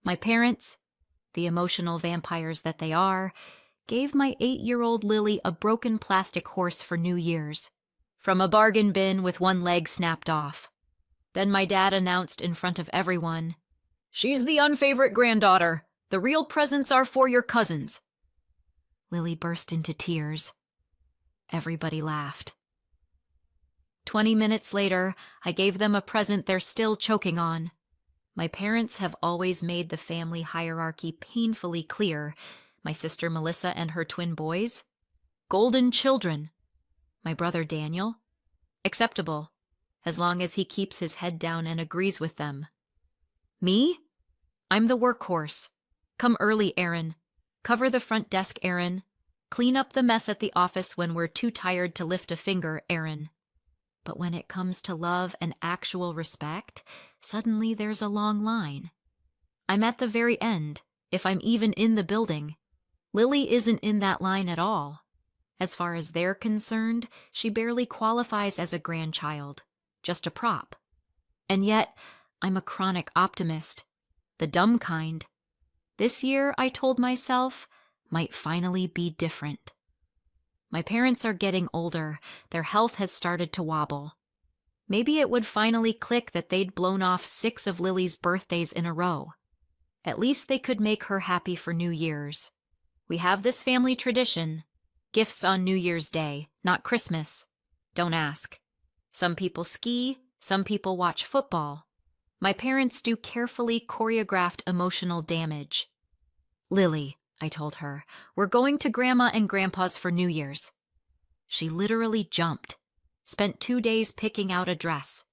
My parents, the emotional vampires that they are, gave my 8-year-old Lily a broken plastic horse for New Year's, from a bargain bin with one leg snapped off. Then my dad announced in front of everyone, "She's the unfavorite granddaughter. The real presents are for your cousins." Lily burst into tears. Everybody laughed. 20 minutes later, I gave them a present they're still choking on. My parents have always made the family hierarchy painfully clear. My sister Melissa and her twin boys, golden children. My brother Daniel, acceptable, as long as he keeps his head down and agrees with them. Me? I'm the workhorse. Come early, Aaron. Cover the front desk, Aaron. Clean up the mess at the office when we're too tired to lift a finger, Aaron. But when it comes to love and actual respect, suddenly there's a long line. I'm at the very end, if I'm even in the building. Lily isn't in that line at all. As far as they're concerned, she barely qualifies as a grandchild, just a prop. And yet, I'm a chronic optimist, the dumb kind. This year, I told myself, might finally be different. My parents are getting older. Their health has started to wobble. Maybe it would finally click that they'd blown off 6 of Lily's birthdays in a row. At least they could make her happy for New Year's. We have this family tradition. Gifts on New Year's Day, not Christmas. Don't ask. Some people ski, some people watch football. My parents do carefully choreographed emotional damage. "Lily," I told her, "we're going to Grandma and Grandpa's for New Year's." She literally jumped, spent 2 days picking out a dress,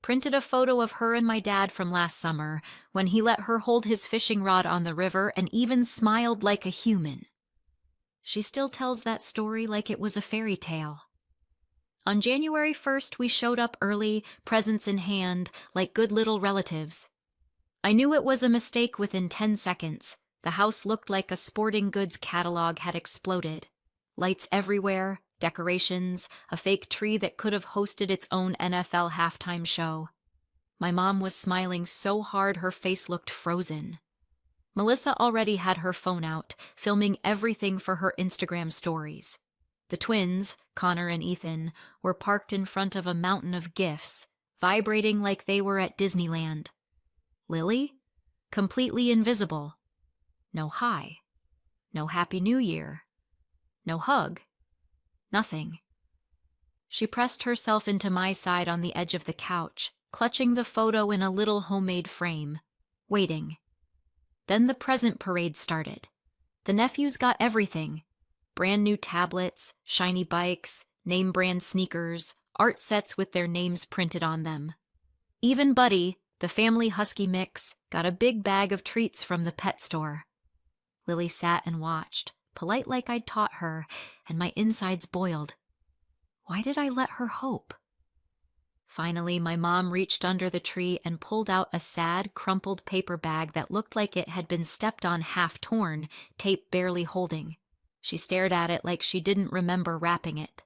printed a photo of her and my dad from last summer when he let her hold his fishing rod on the river and even smiled like a human. She still tells that story like it was a fairy tale. On January 1st, we showed up early, presents in hand, like good little relatives. I knew it was a mistake within 10 seconds. The house looked like a sporting goods catalog had exploded. Lights everywhere, decorations, a fake tree that could have hosted its own NFL halftime show. My mom was smiling so hard her face looked frozen. Melissa already had her phone out, filming everything for her Instagram stories. The twins, Connor and Ethan, were parked in front of a mountain of gifts, vibrating like they were at Disneyland. Lily? Completely invisible. No hi. No Happy New Year. No hug. Nothing. She pressed herself into my side on the edge of the couch, clutching the photo in a little homemade frame, waiting. Then the present parade started. The nephews got everything. Brand new tablets, shiny bikes, name brand sneakers, art sets with their names printed on them. Even Buddy, the family husky mix, got a big bag of treats from the pet store. Lily sat and watched, polite like I'd taught her, and my insides boiled. Why did I let her hope? Finally, my mom reached under the tree and pulled out a sad, crumpled paper bag that looked like it had been stepped on half torn, tape barely holding. She stared at it like she didn't remember wrapping it,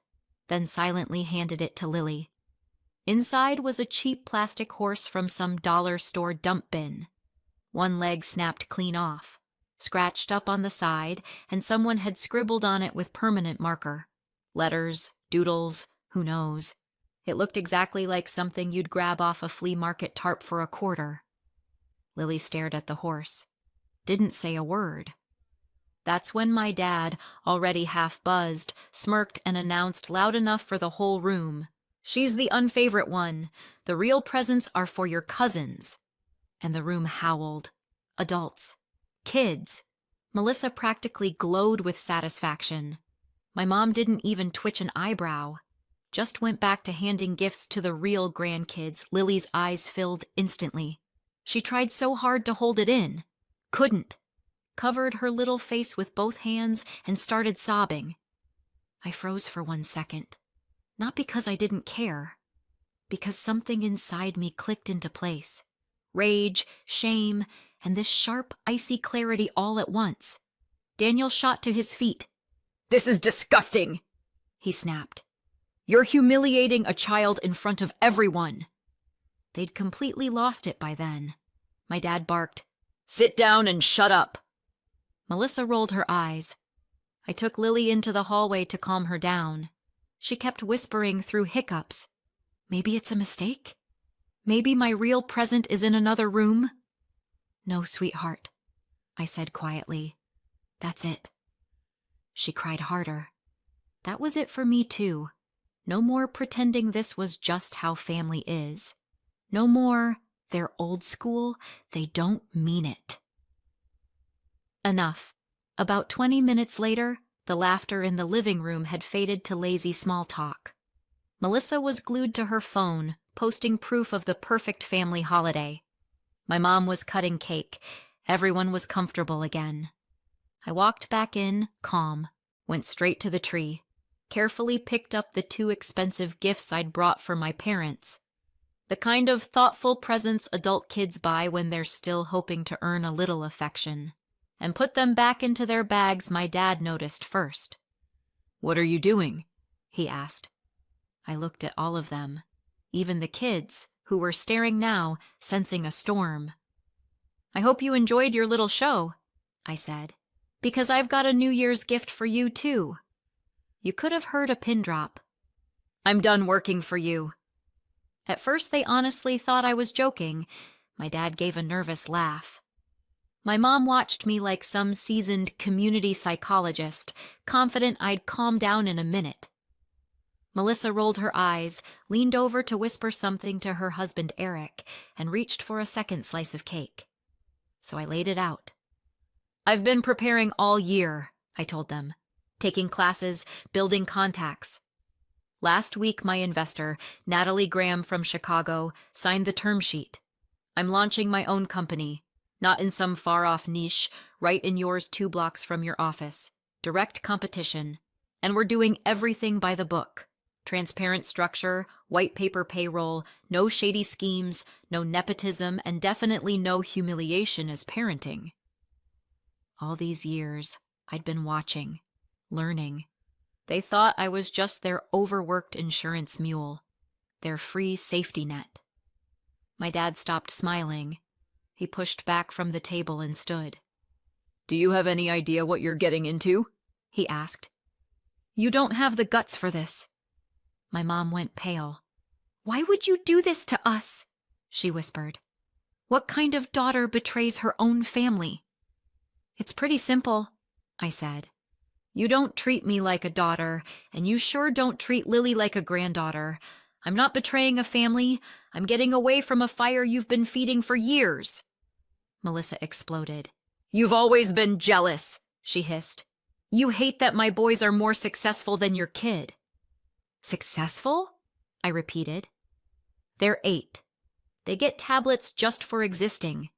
then silently handed it to Lily. Inside was a cheap plastic horse from some dollar store dump bin. One leg snapped clean off, scratched up on the side, and someone had scribbled on it with permanent marker. Letters, doodles, who knows. It looked exactly like something you'd grab off a flea market tarp for a quarter. Lily stared at the horse. Didn't say a word. That's when my dad, already half buzzed, smirked and announced loud enough for the whole room, "She's the unfavorite one. The real presents are for your cousins." And the room howled. Adults. Kids. Melissa practically glowed with satisfaction. My mom didn't even twitch an eyebrow. Just went back to handing gifts to the real grandkids. Lily's eyes filled instantly. She tried so hard to hold it in. Couldn't. Covered her little face with both hands and started sobbing. I froze for 1 second. Not because I didn't care. Because something inside me clicked into place. Rage, shame, and this sharp, icy clarity all at once. Daniel shot to his feet. "This is disgusting," he snapped. "You're humiliating a child in front of everyone." They'd completely lost it by then. My dad barked, Sit down and shut up. Melissa rolled her eyes. I took Lily into the hallway to calm her down. She kept whispering through hiccups. Maybe it's a mistake? Maybe my real present is in another room? No, sweetheart, I said quietly. That's it. She cried harder. That was it for me too. No more pretending this was just how family is. No more, they're old school, they don't mean it. Enough. About 20 minutes later, the laughter in the living room had faded to lazy small talk. Melissa was glued to her phone, posting proof of the perfect family holiday. My mom was cutting cake. Everyone was comfortable again. I walked back in, calm, went straight to the tree, carefully picked up the 2 expensive gifts I'd brought for my parents. The kind of thoughtful presents adult kids buy when they're still hoping to earn a little affection, and put them back into their bags my dad noticed first. "What are you doing?" he asked. I looked at all of them, even the kids, who were staring now, sensing a storm. "I hope you enjoyed your little show," I said, "because I've got a New Year's gift for you too." You could have heard a pin drop. "I'm done working for you." At first they honestly thought I was joking. My dad gave a nervous laugh. My mom watched me like some seasoned community psychologist, confident I'd calm down in a minute. Melissa rolled her eyes, leaned over to whisper something to her husband Eric, and reached for a second slice of cake. So I laid it out. "I've been preparing all year," I told them, "taking classes, building contacts. Last week my investor, Natalie Graham from Chicago, signed the term sheet. I'm launching my own company, not in some far-off niche, right in yours 2 blocks from your office. Direct competition. And we're doing everything by the book. Transparent structure, white paper payroll, no shady schemes, no nepotism, and definitely no humiliation as parenting." All these years, I'd been watching, learning. They thought I was just their overworked insurance mule, their free safety net. My dad stopped smiling. He pushed back from the table and stood. "Do you have any idea what you're getting into?" he asked. "You don't have the guts for this." My mom went pale. "Why would you do this to us?" she whispered. "What kind of daughter betrays her own family?" "It's pretty simple," I said. "You don't treat me like a daughter, and you sure don't treat Lily like a granddaughter. I'm not betraying a family. I'm getting away from a fire you've been feeding for years." Melissa exploded. "You've always been jealous," she hissed. "You hate that my boys are more successful than your kid." "Successful?" I repeated. "They're 8. They get tablets just for existing.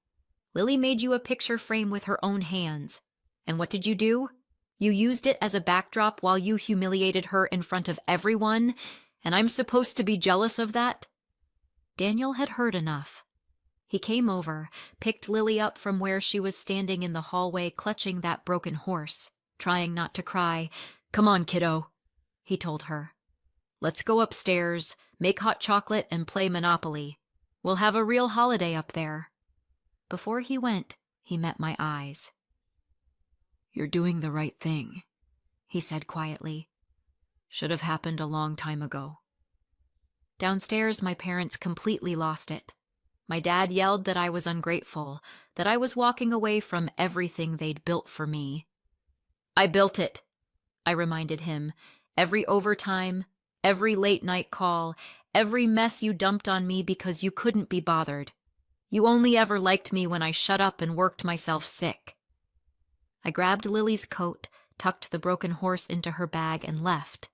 Lily made you a picture frame with her own hands. And what did you do? You used it as a backdrop while you humiliated her in front of everyone, and I'm supposed to be jealous of that?" Daniel had heard enough. He came over, picked Lily up from where she was standing in the hallway clutching that broken horse, trying not to cry. "Come on, kiddo," he told her. "Let's go upstairs, make hot chocolate, and play Monopoly. We'll have a real holiday up there." Before he went, he met my eyes. "You're doing the right thing," he said quietly. "Should have happened a long time ago." Downstairs, my parents completely lost it. My dad yelled that I was ungrateful, that I was walking away from everything they'd built for me. "I built it," I reminded him. "Every overtime, every late-night call, every mess you dumped on me because you couldn't be bothered. You only ever liked me when I shut up and worked myself sick." I grabbed Lily's coat, tucked the broken horse into her bag, and left.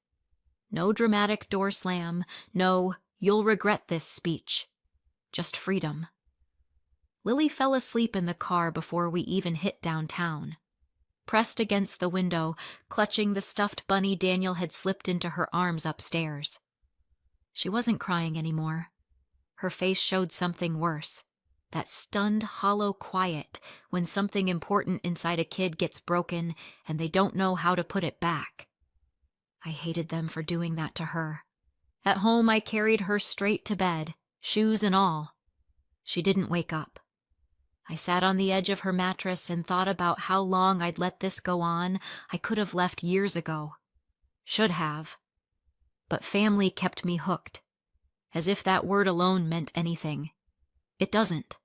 No dramatic door slam, no "you'll regret this" speech. Just freedom. Lily fell asleep in the car before we even hit downtown. Pressed against the window, clutching the stuffed bunny Daniel had slipped into her arms upstairs. She wasn't crying anymore. Her face showed something worse. That stunned, hollow quiet when something important inside a kid gets broken and they don't know how to put it back. I hated them for doing that to her. At home, I carried her straight to bed, shoes and all. She didn't wake up. I sat on the edge of her mattress and thought about how long I'd let this go on. I could have left years ago. Should have. But family kept me hooked, as if that word alone meant anything. It doesn't.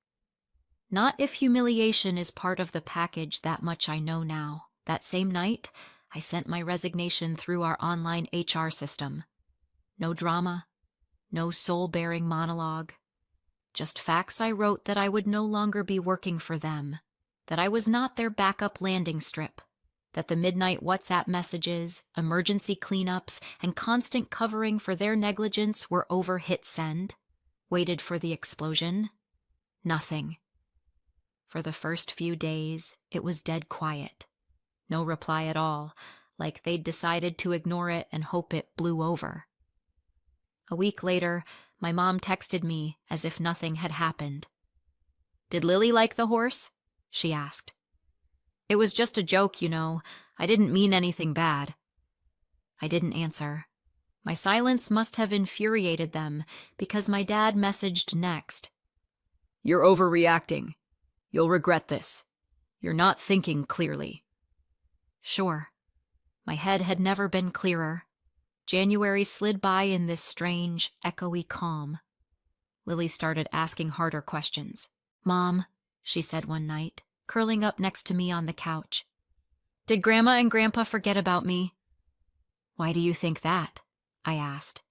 Not if humiliation is part of the package. That much I know now. That same night, I sent my resignation through our online HR system. No drama, no soul-bearing monologue. Just facts I wrote that I would no longer be working for them, that I was not their backup landing strip, that the midnight WhatsApp messages, emergency cleanups, and constant covering for their negligence were over. Hit send. Waited for the explosion. Nothing. For the first few days, it was dead quiet. No reply at all, like they'd decided to ignore it and hope it blew over. A week later, my mom texted me as if nothing had happened. "Did Lily like the horse?" she asked. "It was just a joke, you know. I didn't mean anything bad." I didn't answer. My silence must have infuriated them, because my dad messaged next. "You're overreacting. You'll regret this. You're not thinking clearly." Sure. My head had never been clearer. January slid by in this strange, echoey calm. Lily started asking harder questions. "Mom," she said one night, curling up next to me on the couch, "did Grandma and Grandpa forget about me?" "Why do you think that?" I asked.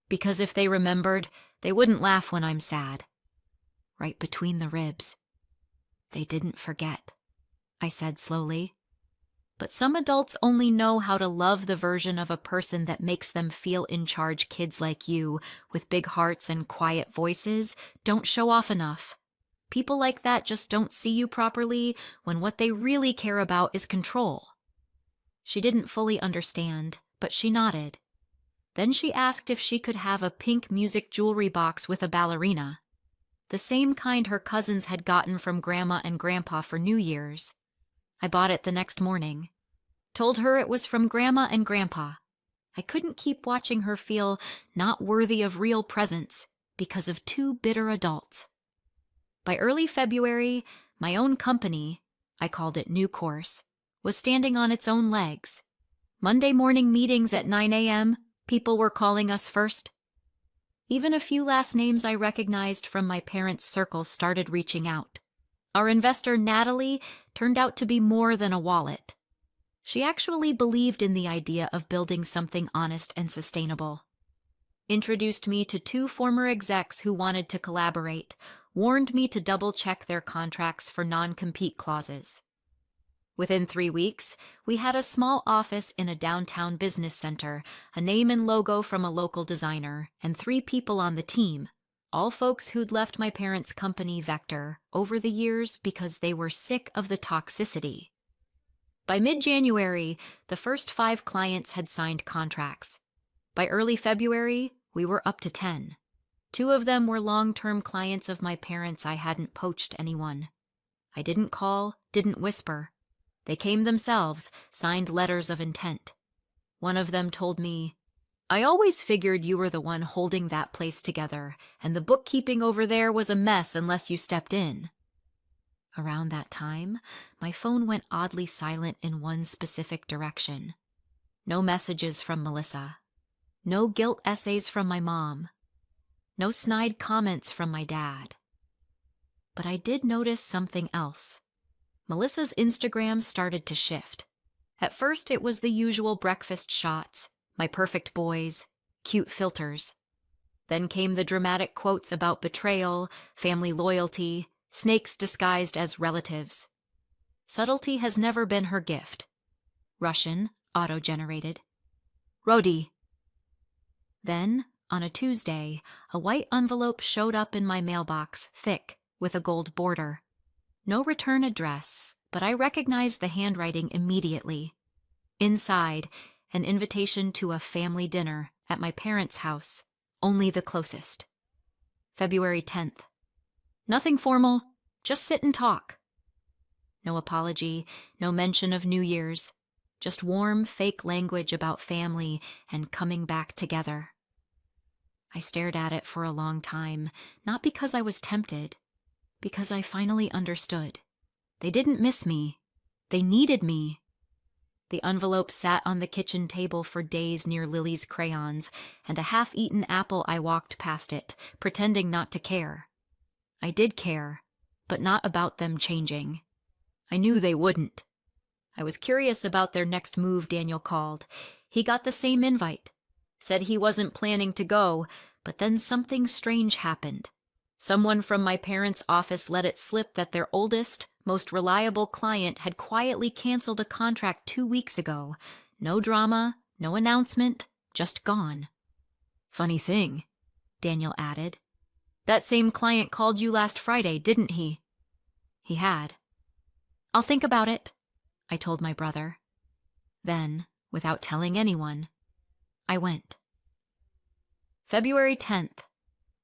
"Because if they remembered, they wouldn't laugh when I'm sad." Right between the ribs. "They didn't forget," I said slowly. But some adults only know how to love the version of a person that makes them feel in charge. Kids like you, with big hearts and quiet voices, don't show off enough. People like that just don't see you properly when what they really care about is control. She didn't fully understand, but she nodded. Then she asked if she could have a pink music jewelry box with a ballerina. The same kind her cousins had gotten from Grandma and Grandpa for New Year's. I bought it the next morning. Told her it was from Grandma and Grandpa. I couldn't keep watching her feel not worthy of real presents because of two bitter adults. By early February, my own company, I called it New Course, was standing on its own legs. Monday morning meetings at 9 a.m., people were calling us first. Even a few last names I recognized from my parents' circles started reaching out. Our investor, Natalie, turned out to be more than a wallet. She actually believed in the idea of building something honest and sustainable. Introduced me to two former execs who wanted to collaborate, warned me to double-check their contracts for non-compete clauses. Within 3 weeks, we had a small office in a downtown business center, a name and logo from a local designer, and 3 people on the team, all folks who'd left my parents' company Vector over the years because they were sick of the toxicity. By mid-January, the first 5 clients had signed contracts. By early February, we were up to 10. 2 of them were long-term clients of my parents. I hadn't poached anyone. I didn't call, didn't whisper. They came themselves, signed letters of intent. One of them told me, "I always figured you were the one holding that place together, and the bookkeeping over there was a mess unless you stepped in." Around that time, my phone went oddly silent in one specific direction. No messages from Melissa. No guilt essays from my mom. No snide comments from my dad. But I did notice something else. Melissa's Instagram started to shift. At first, it was the usual breakfast shots, my perfect boys, cute filters. Then came the dramatic quotes about betrayal, family loyalty, snakes disguised as relatives. Subtlety has never been her gift. Russian, auto-generated. Rodi. Then, on a Tuesday, a white envelope showed up in my mailbox, thick, with a gold border. No return address, but I recognized the handwriting immediately. Inside, an invitation to a family dinner at my parents' house, only the closest. February 10th. Nothing formal, just sit and talk. No apology, no mention of New Year's, just warm, fake language about family and coming back together. I stared at it for a long time, not because I was tempted, Because I finally understood. They didn't miss me. They needed me. The envelope sat on the kitchen table for days near Lily's crayons, and a half-eaten apple I walked past it, pretending not to care. I did care, but not about them changing. I knew they wouldn't. I was curious about their next move, Daniel called. He got the same invite. Said he wasn't planning to go, but then something strange happened. Someone from my parents' office let it slip that their oldest, most reliable client had quietly canceled a contract 2 weeks ago. No drama, no announcement, just gone. Funny thing, Daniel added. That same client called you last Friday, didn't he? He had. I'll think about it, I told my brother. Then, without telling anyone, I went. February 10th.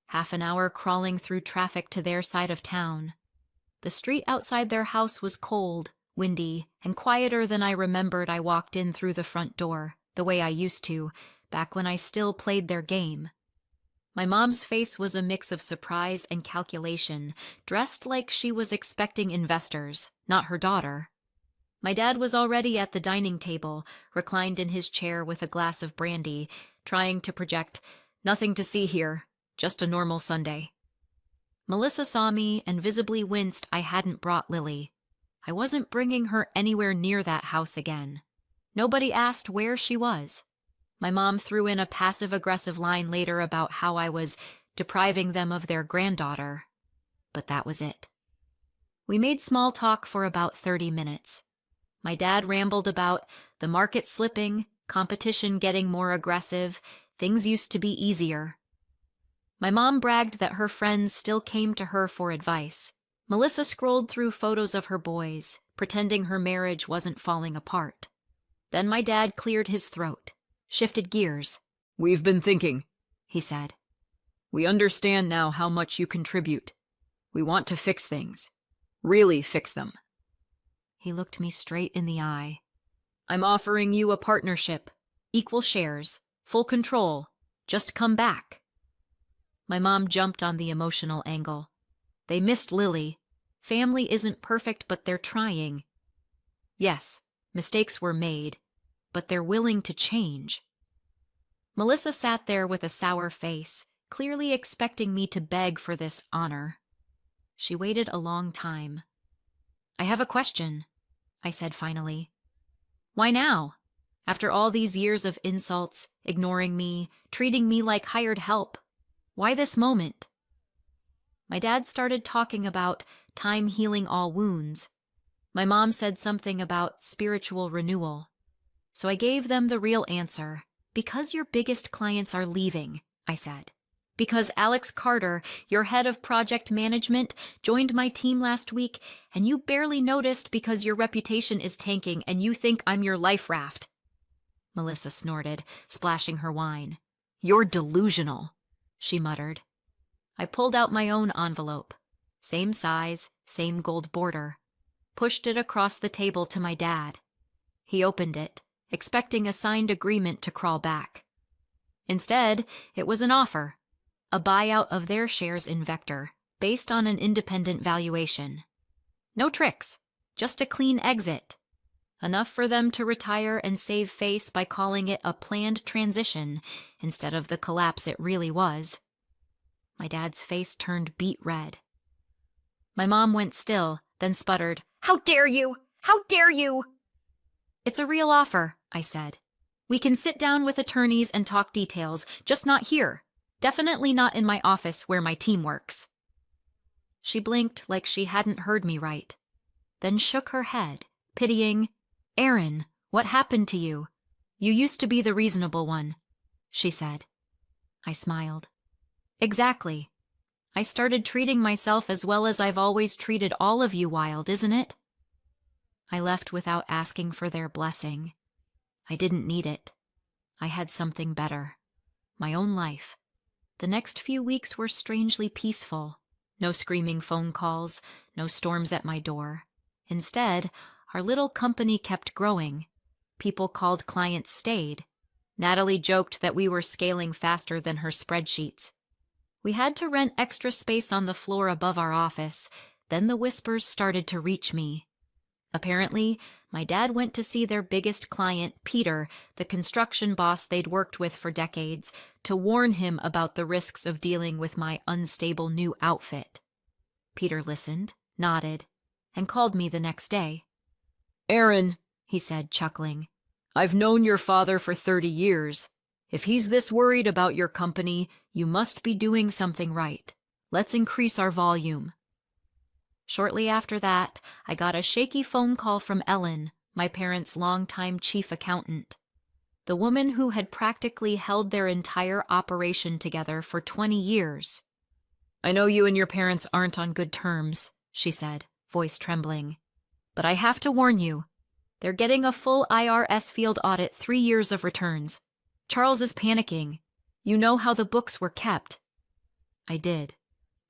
Half an hour crawling through traffic to their side of town. The street outside their house was cold, windy, and quieter than I remembered. I walked in through the front door, the way I used to, back when I still played their game. My mom's face was a mix of surprise and calculation, dressed like she was expecting investors, not her daughter. My dad was already at the dining table, reclined in his chair with a glass of brandy, trying to project, "Nothing to see here. Just a normal Sunday." Melissa saw me and visibly winced I hadn't brought Lily. I wasn't bringing her anywhere near that house again. Nobody asked where she was. My mom threw in a passive-aggressive line later about how I was depriving them of their granddaughter. But that was it. We made small talk for about 30 minutes. My dad rambled about the market slipping, competition getting more aggressive, things used to be easier. My mom bragged that her friends still came to her for advice. Melissa scrolled through photos of her boys, pretending her marriage wasn't falling apart. Then my dad cleared his throat, shifted gears. "We've been thinking," he said. "We understand now how much you contribute. We want to fix things. Really fix them." He looked me straight in the eye. "I'm offering you a partnership, equal shares, full control. Just come back." My mom jumped on the emotional angle. "They missed Lily. Family isn't perfect, but they're trying. Yes, mistakes were made, but they're willing to change." Melissa sat there with a sour face, clearly expecting me to beg for this honor. She waited a long time. "I have a question," I said finally. "Why now? After all these years of insults, ignoring me, treating me like hired help. Why this moment?" My dad started talking about time healing all wounds. My mom said something about spiritual renewal. So I gave them the real answer. "Because your biggest clients are leaving," I said. "Because Alex Carter, your head of project management, joined my team last week, and you barely noticed because your reputation is tanking and you think I'm your life raft." Melissa snorted, splashing her wine. "You're delusional," she muttered. I pulled out my own envelope. Same size, same gold border. Pushed it across the table to my dad. He opened it, expecting a signed agreement to crawl back. Instead, it was an offer. A buyout of their shares in Vector, based on an independent valuation. No tricks, just a clean exit. Enough for them to retire and save face by calling it a planned transition instead of the collapse it really was. My dad's face turned beet red. My mom went still, then sputtered, "How dare you! How dare you!" "It's a real offer," I said. "We can sit down with attorneys and talk details, just not here. Definitely not in my office where my team works." She blinked like she hadn't heard me right, then shook her head, pitying. "Aaron, what happened to you? You used to be the reasonable one," she said. I smiled. "Exactly. I started treating myself as well as I've always treated all of you, Wild, isn't it?" I left without asking for their blessing. I didn't need it. I had something better. My own life. The next few weeks were strangely peaceful. No screaming phone calls, no storms at my door. Instead, our little company kept growing. People called, clients stayed. Natalie joked that we were scaling faster than her spreadsheets. We had to rent extra space on the floor above our office. Then the whispers started to reach me. Apparently, my dad went to see their biggest client, Peter, the construction boss they'd worked with for decades, to warn him about the risks of dealing with my unstable new outfit. Peter listened, nodded, and called me the next day. "Aaron," he said, chuckling, "I've known your father for 30 years. If he's this worried about your company, you must be doing something right. Let's increase our volume." Shortly after that, I got a shaky phone call from Ellen, my parents' longtime chief accountant. The woman who had practically held their entire operation together for 20 years. "I know you and your parents aren't on good terms," she said, voice trembling. "But I have to warn you. They're getting a full IRS field audit, 3 years of returns. Charles is panicking. You know how the books were kept." I did.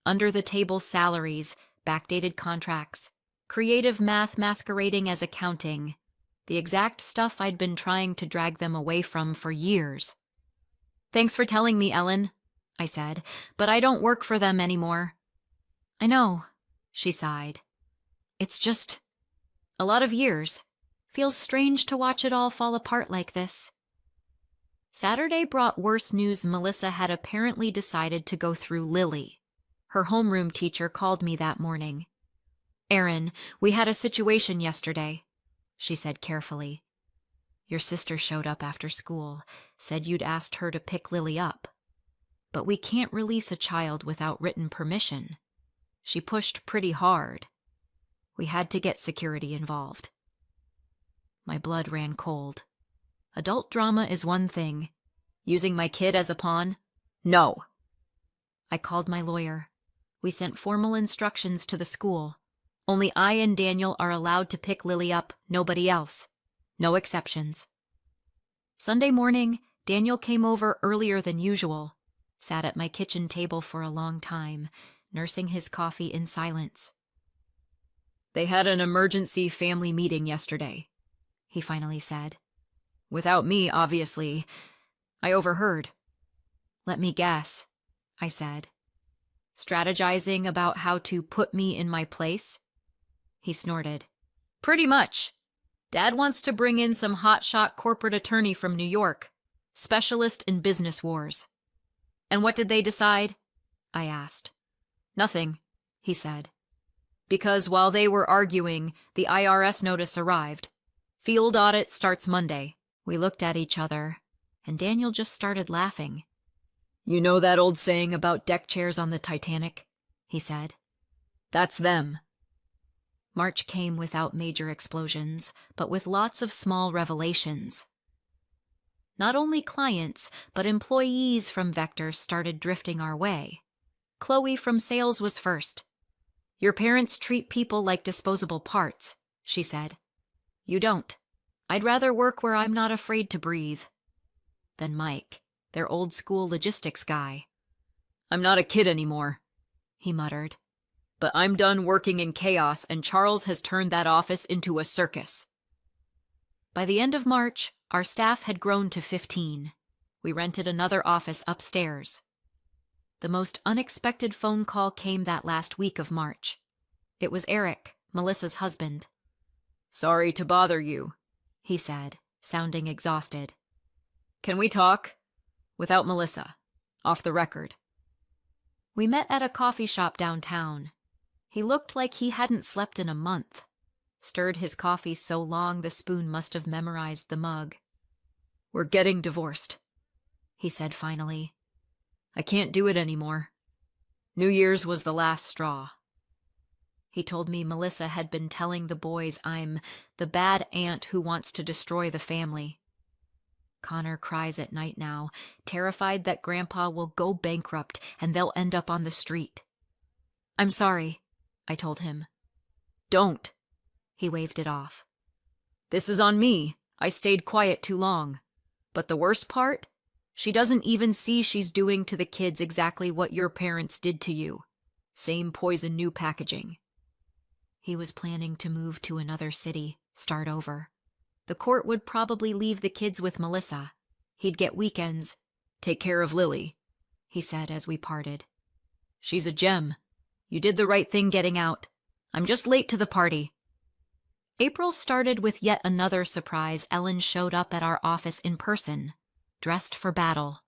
Under-the-table salaries, backdated contracts, creative math masquerading as accounting, the exact stuff I'd been trying to drag them away from for years. "Thanks for telling me, Ellen," I said, "but I don't work for them anymore." "I know," she sighed. "It's just a lot of years. Feels strange to watch it all fall apart like this." Saturday brought worse news. Melissa had apparently decided to go through Lily. Her homeroom teacher called me that morning. "Aaron, we had a situation yesterday," she said carefully. "Your sister showed up after school, said you'd asked her to pick Lily up. But we can't release a child without written permission. She pushed pretty hard. We had to get security involved." My blood ran cold. Adult drama is one thing. Using my kid as a pawn? No. I called my lawyer. We sent formal instructions to the school. Only I and Daniel are allowed to pick Lily up, nobody else. No exceptions. Sunday morning, Daniel came over earlier than usual, sat at my kitchen table for a long time, nursing his coffee in silence. "They had an emergency family meeting yesterday," he finally said. "Without me, obviously. I overheard." "Let me guess," I said. "Strategizing about how to put me in my place?" He snorted. "Pretty much. Dad wants to bring in some hotshot corporate attorney from New York, specialist in business wars." "And what did they decide?" I asked. "Nothing," he said. "Because while they were arguing, the IRS notice arrived. Field audit starts Monday." We looked at each other, and Daniel just started laughing. "You know that old saying about deck chairs on the Titanic?" he said. "That's them." March came without major explosions, but with lots of small revelations. Not only clients, but employees from Vector started drifting our way. Chloe from sales was first. "Your parents treat people like disposable parts," she said. "You don't. I'd rather work where I'm not afraid to breathe." Then Mike, their old-school logistics guy. "I'm not a kid anymore," he muttered. "But I'm done working in chaos, and Charles has turned that office into a circus." By the end of March, our staff had grown to 15. We rented another office upstairs. The most unexpected phone call came that last week of March. It was Eric, Melissa's husband. "Sorry to bother you," he said, sounding exhausted. "Can we talk? Without Melissa. Off the record." We met at a coffee shop downtown. He looked like he hadn't slept in a month. Stirred his coffee so long the spoon must have memorized the mug. "We're getting divorced," he said finally. "I can't do it anymore. New Year's was the last straw." He told me Melissa had been telling the boys I'm the bad aunt who wants to destroy the family. Connor cries at night now, terrified that Grandpa will go bankrupt and they'll end up on the street. "I'm sorry," I told him. "Don't." He waved it off. "This is on me. I stayed quiet too long. But the worst part? She doesn't even see she's doing to the kids exactly what your parents did to you. Same poison, new packaging." He was planning to move to another city, start over. The court would probably leave the kids with Melissa. He'd get weekends. "Take care of Lily," he said as we parted. She's a gem. You did the right thing getting out. I'm just late to the party. April started with yet another surprise. Ellen showed up at our office in person, dressed for battle.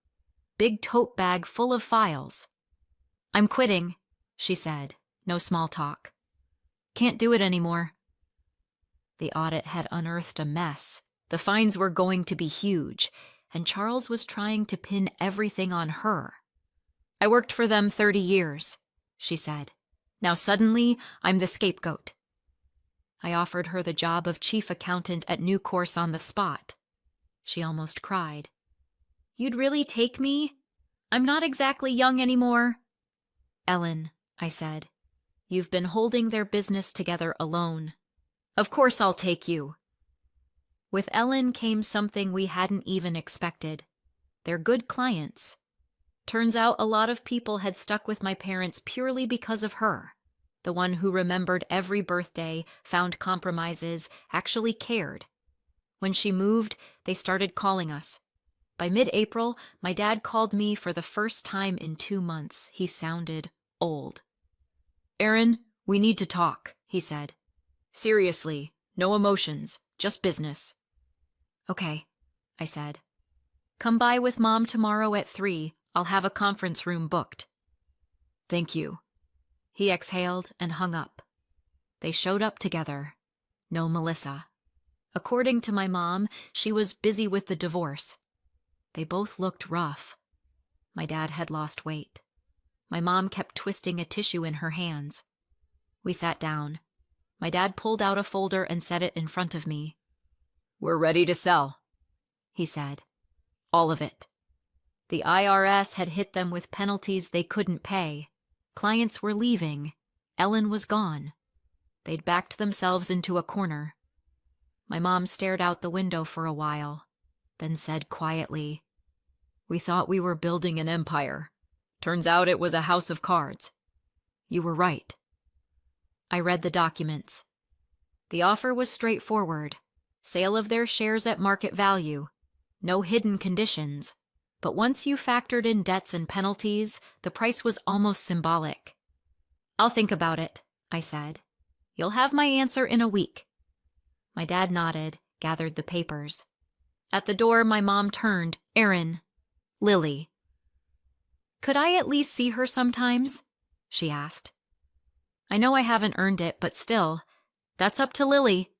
Big tote bag full of files. I'm quitting, she said. No small talk. Can't do it anymore. The audit had unearthed a mess. The fines were going to be huge, and Charles was trying to pin everything on her. I worked for them 30 years, she said. Now suddenly, I'm the scapegoat. I offered her the job of chief accountant at New Course on the spot. She almost cried. You'd really take me? I'm not exactly young anymore. Ellen, I said, you've been holding their business together alone. Of course I'll take you. With Ellen came something we hadn't even expected. They're good clients. Turns out a lot of people had stuck with my parents purely because of her. The one who remembered every birthday, found compromises, actually cared. When she moved, they started calling us. By mid-April, my dad called me for the first time in 2 months. He sounded old. Aaron, we need to talk, he said. Seriously, no emotions, just business. Okay, I said. Come by with Mom tomorrow at 3. I'll have a conference room booked. Thank you. He exhaled and hung up. They showed up together. No Melissa. According to my mom, she was busy with the divorce. They both looked rough. My dad had lost weight. My mom kept twisting a tissue in her hands. We sat down. My dad pulled out a folder and set it in front of me. We're ready to sell, he said. All of it. The IRS had hit them with penalties they couldn't pay. Clients were leaving. Ellen was gone. They'd backed themselves into a corner. My mom stared out the window for a while, then said quietly, We thought we were building an empire. Turns out it was a house of cards. You were right. I read the documents. The offer was straightforward. Sale of their shares at market value. No hidden conditions. But once you factored in debts and penalties, the price was almost symbolic. I'll think about it, I said. You'll have my answer in a week. My dad nodded, gathered the papers. At the door, my mom turned. Aaron. Lily. Could I at least see her sometimes? She asked. I know I haven't earned it, but still, that's up to Lily,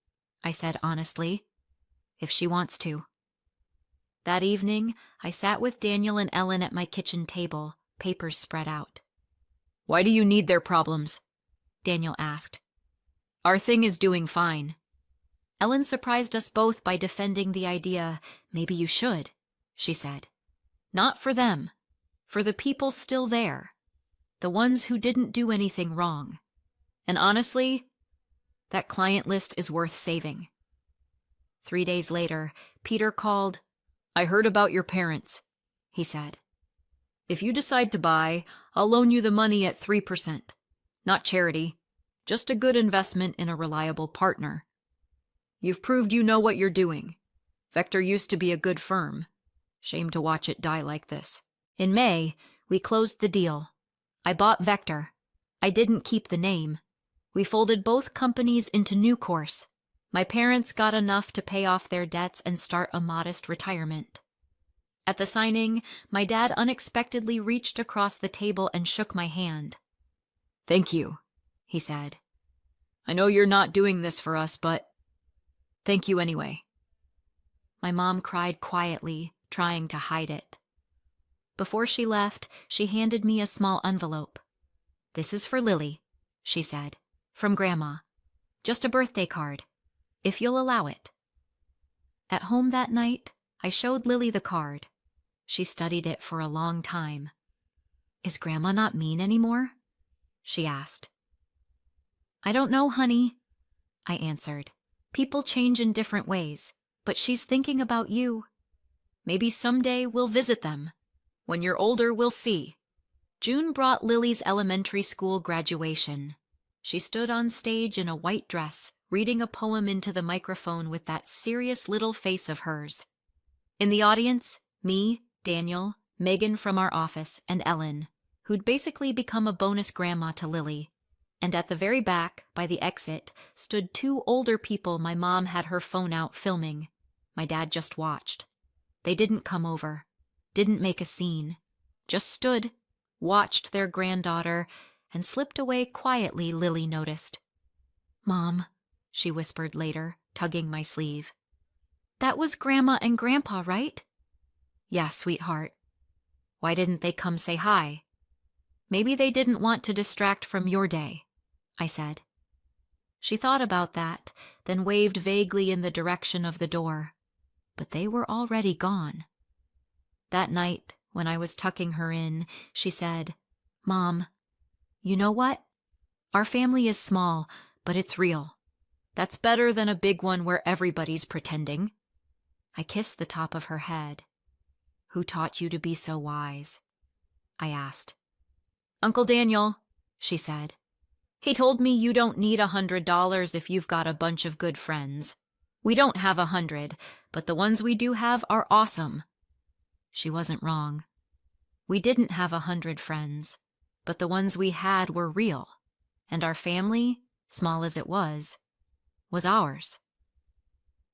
I said honestly, if she wants to. That evening, I sat with Daniel and Ellen at my kitchen table, papers spread out. Why do you need their problems? Daniel asked. Our thing is doing fine. Ellen surprised us both by defending the idea, maybe you should, she said. Not for them, for the people still there, the ones who didn't do anything wrong. And honestly, that client list is worth saving. 3 days later, Peter called. I heard about your parents, he said. If you decide to buy, I'll loan you the money at 3%. Not charity, just a good investment in a reliable partner. You've proved you know what you're doing. Vector used to be a good firm. Shame to watch it die like this. In May, we closed the deal. I bought Vector. I didn't keep the name. We folded both companies into New Course. My parents got enough to pay off their debts and start a modest retirement. At the signing, my dad unexpectedly reached across the table and shook my hand. Thank you, he said. I know you're not doing this for us, but thank you anyway. My mom cried quietly, trying to hide it. Before she left, she handed me a small envelope. This is for Lily, she said, from Grandma. Just a birthday card, if you'll allow it. At home that night, I showed Lily the card. She studied it for a long time. Is Grandma not mean anymore? She asked. I don't know, honey, I answered. People change in different ways, but she's thinking about you. Maybe someday we'll visit them. When you're older, we'll see. June brought Lily's elementary school graduation. She stood on stage in a white dress, reading a poem into the microphone with that serious little face of hers. In the audience, me, Daniel, Megan from our office, and Ellen, who'd basically become a bonus grandma to Lily. And at the very back, by the exit, stood two older people my mom had her phone out filming. My dad just watched. They didn't come over, didn't make a scene, just stood, watched their granddaughter, and slipped away quietly, Lily noticed. "Mom," she whispered later, tugging my sleeve. "That was Grandma and Grandpa, right?" "Yeah, sweetheart." "Why didn't they come say hi?" "Maybe they didn't want to distract from your day," I said. She thought about that, then waved vaguely in the direction of the door. But they were already gone. That night, when I was tucking her in, she said, "Mom, you know what? Our family is small, but it's real. That's better than a big one where everybody's pretending." I kissed the top of her head. "Who taught you to be so wise?" I asked. "Uncle Daniel," she said. "He told me you don't need $100 if you've got a bunch of good friends. We don't have 100, but the ones we do have are awesome." She wasn't wrong. We didn't have 100 friends, but the ones we had were real, and our family, small as it was ours.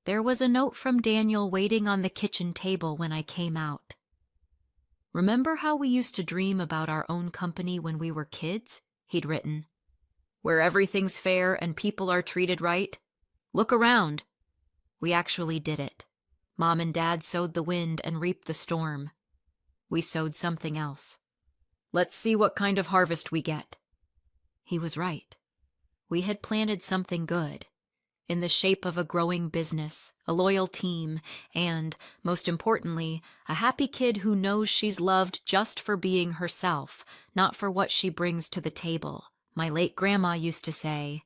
There was a note from Daniel waiting on the kitchen table when I came out. "Remember how we used to dream about our own company when we were kids?" he'd written. "Where everything's fair and people are treated right? Look around. We actually did it. Mom and Dad sowed the wind and reaped the storm. We sowed something else. Let's see what kind of harvest we get." He was right. We had planted something good, in the shape of a growing business, a loyal team, and, most importantly, a happy kid who knows she's loved just for being herself, not for what she brings to the table. My late grandma used to say,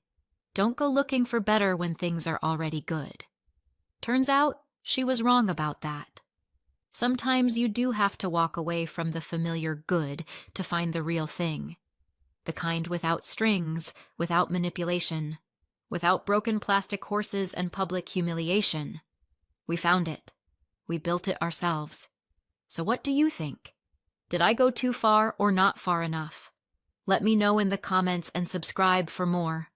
"Don't go looking for better when things are already good." Turns out, she was wrong about that. Sometimes you do have to walk away from the familiar good to find the real thing. The kind without strings, without manipulation, without broken plastic horses and public humiliation. We found it. We built it ourselves. So what do you think? Did I go too far or not far enough? Let me know in the comments and subscribe for more.